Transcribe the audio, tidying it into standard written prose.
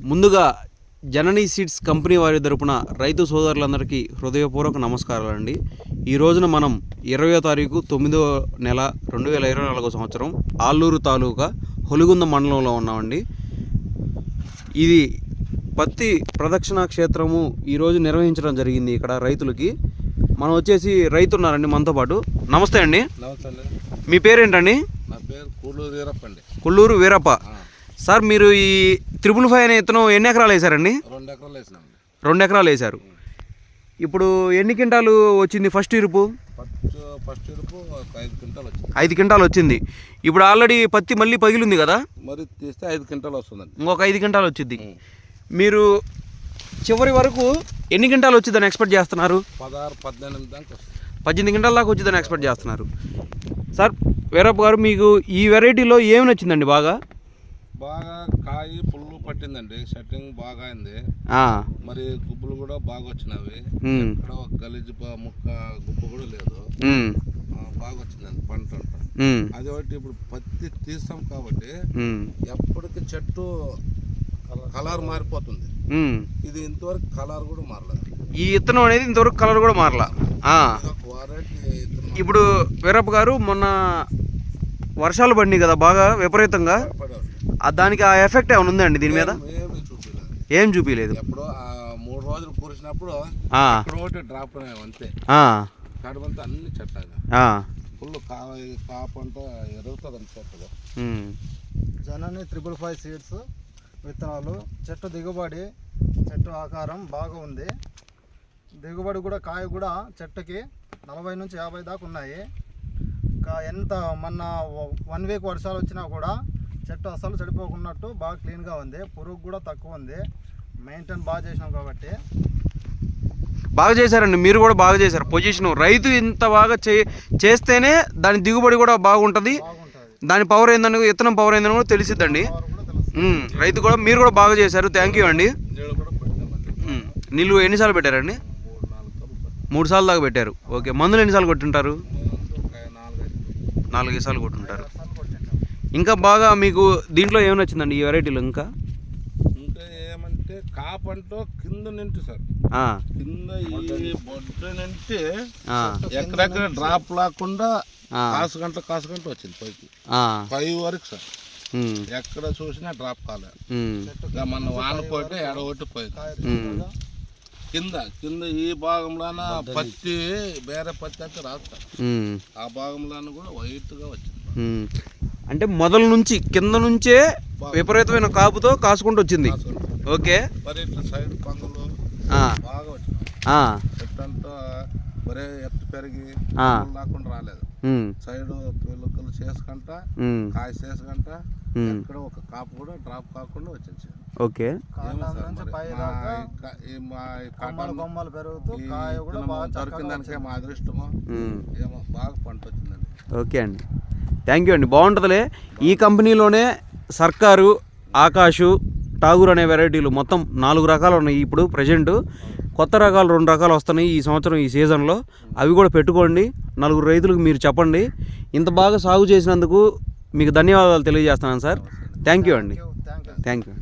ముందుగా జననీ seeds company వారి తరపున రైతు సోదరులందరికీ హృదయపూర్వక నమస్కారాలండి. ఈ రోజున మనం 20వ తారీఖు 9వ నెల 2024 సంవత్సరం ఆలూరు తాలూకా హొలిగుంద మండలంలో ఉన్నామండి. ఇది పత్తి ప్రదక్షిణ క్షేత్రము ఈరోజు నిర్వహించడం జరిగింది. ఇక్కడ రైతులకి మనం వచ్చేసి రైతు ఉన్నారండి మనతో పాటు. నమస్తే అండి. నమస్తే అండి. మీ పేరేంటండి? నా పేరు కొల్లూరు వీరప్ప అండి. కొల్లూరు వీరప్ప. సార్, మీరు ఈ 555 అనే ఇత్తనం ఎన్ని ఎకరాలు వేశారండి? 2 ఎకరాలు వేసినామండి. 2 ఎకరాలు వేశారు. ఇప్పుడు ఎన్ని క్వింటాలు వచ్చింది ఫస్ట్ ఇరుపు? ఫస్ట్ ఇరుపు 5 క్వింటాలు వచ్చింది. 5 క్వింటాలు వచ్చింది. ఇప్పుడు ఆల్రెడీ పత్తి మళ్ళీ పగిలింది కదా, మరి తీస్తే 5 క్వింటాలు వస్తుందండి. ఇంకొక 5 క్వింటాలు వచ్చింది. మీరు చివరి వరకు ఎన్ని క్వింటాలు వచ్చిందని ఎక్స్పెక్ట్ చేస్తున్నారు? 16-18 దాకా వస్తుంది. 18 క్వింటాల దాకా వచ్చిందని ఎక్స్పెక్ట్ చేస్తున్నారు. సార్ వీరప్ప గారు, మీకు ఈ వెరైటీలో ఏమి నచ్చిందండి బాగా? కాయ పుల్లు పట్టిందండి, సెట్టింగ్ బాగా అయింది. మరి గుబ్బులు కూడా బాగా వచ్చినవి. ఇక్కడ ఒక గలీజ్ ముక్క గుబ్బు కూడా లేదు. బాగా వచ్చిందండి పంట అంతా. అది ఒకటి. ఇప్పుడు పత్తి తీస్తాం కాబట్టి ఎప్పటికి చెట్టు కలర్ మారిపోతుంది. ఇది ఇంతవరకు కలర్ కూడా మారలేదు. ఈ ఇత్తనం అనేది ఇంతవరకు కలర్ కూడా మారలా. ఇప్పుడు వీరప్ప గారు, మొన్న వర్షాలు పడినాయి కదా బాగా విపరీతంగా, దానికి ఆ ఎఫెక్ట్ ఏమైనా ఉందండి దీని మీద? ఏం చూపించలేదు. ఎప్పుడో 3 రోజులు కురిసినప్పుడు ఒకటి డ్రాప్ అంతే. కడుపంతా అన్ని చెట్టాగా ఫుల్ కాపంతా ఎరుగుతుంది చెట్టుగా. జనని 555 సీడ్స్ విత్తనాలు. చెట్టు దిగుబడి, చెట్టు ఆకారం బాగా ఉంది. దిగుబడి కూడా, కాయ కూడా చెట్టుకి 40 నుంచి 50 దాకా ఉన్నాయి. ఎంత మొన్న 1 వీక్ వర్షాలు వచ్చినా కూడా చెట్టు అసలు చెడిపోకున్నట్టు బాగా క్లీన్గా ఉంది. పురుగు కూడా తక్కువ ఉంది. మెయింటైన్ బాగా చేసినాం కాబట్టి. బాగా చేశారండి, మీరు కూడా బాగా చేశారు. పొజిషన్ రైతు ఇంత బాగా చేస్తేనే దాని దిగుబడి కూడా బాగుంటుంది. దాని పవర్ ఏందని, ఇత్తనం పవర్ ఏందని కూడా తెలిసిద్దండి. రైతు కూడా, మీరు కూడా బాగా చేశారు. థ్యాంక్ యూ అండి. నీళ్ళు ఎన్నిసార్లు పెట్టారండి? 3 సార్లు దాకా పెట్టారు. ఓకే. మందులు ఎన్నిసార్లు కొట్టుంటారు? 4 సార్లు కొట్టుంటారు. ఇంకా బాగా మీకు దీంట్లో ఏమి నచ్చిందండి ఈ వెరైటీలో? ఇంకా ఏమంటే కాపంటో కింద నింటి సార్, కింద ఈ బొడ్డు నింటి ఎక్కడెక్కడ డ్రాప్ లేకుండా కాసు గంట వచ్చింది పైకి 5 వరకు సార్. ఎక్కడ చూసినా డ్రాప్ కాలేదు. మన వాన పోతే ఎడగొట్టి పోయింది. కింద ఈ భాగంలోన పత్తి, వేరే పత్తి అయితే రాదు సార్. ఆ భాగంలోన కూడా వైట్ గా వచ్చింది. అంటే మొదల నుంచి కింద నుంచే విపరీతమైన కాపుతో కాసుకుంటూ వచ్చింది. ఓకే. మరి ఇట్లా సైడ్ పందులు బాగా వచ్చింది. చెట్టు అంతా మరే ఎత్తు పెరిగి లేకుండా రాలేదు. సైడ్ పిల్లకలు చేసుకుంట, కాయ చేసుకుంట, ఎక్కడ ఒక కాపు కూడా డ్రాప్ కాకుండా వచ్చింది. ఓకే. దొరికిందానికే మా అదృష్టమో ఏమో, బాగా పంట వచ్చిందండి. ఓకే అండి, థ్యాంక్ యూ అండి. బాగుంటుందిలే. ఈ కంపెనీలోనే సర్కారు, ఆకాషు, టాగూర్ అనే వెరైటీలు మొత్తం 4 రకాలు ఉన్నాయి. ఇప్పుడు ప్రజెంట్ కొత్త రకాలు 2 రకాలు వస్తున్నాయి ఈ సంవత్సరం, ఈ సీజన్లో. అవి కూడా పెట్టుకోండి. 4 రైతులకు మీరు చెప్పండి. ఇంత బాగా సాగు చేసినందుకు మీకు ధన్యవాదాలు తెలియజేస్తున్నాను సార్. థ్యాంక్ యూ అండి. Thank you.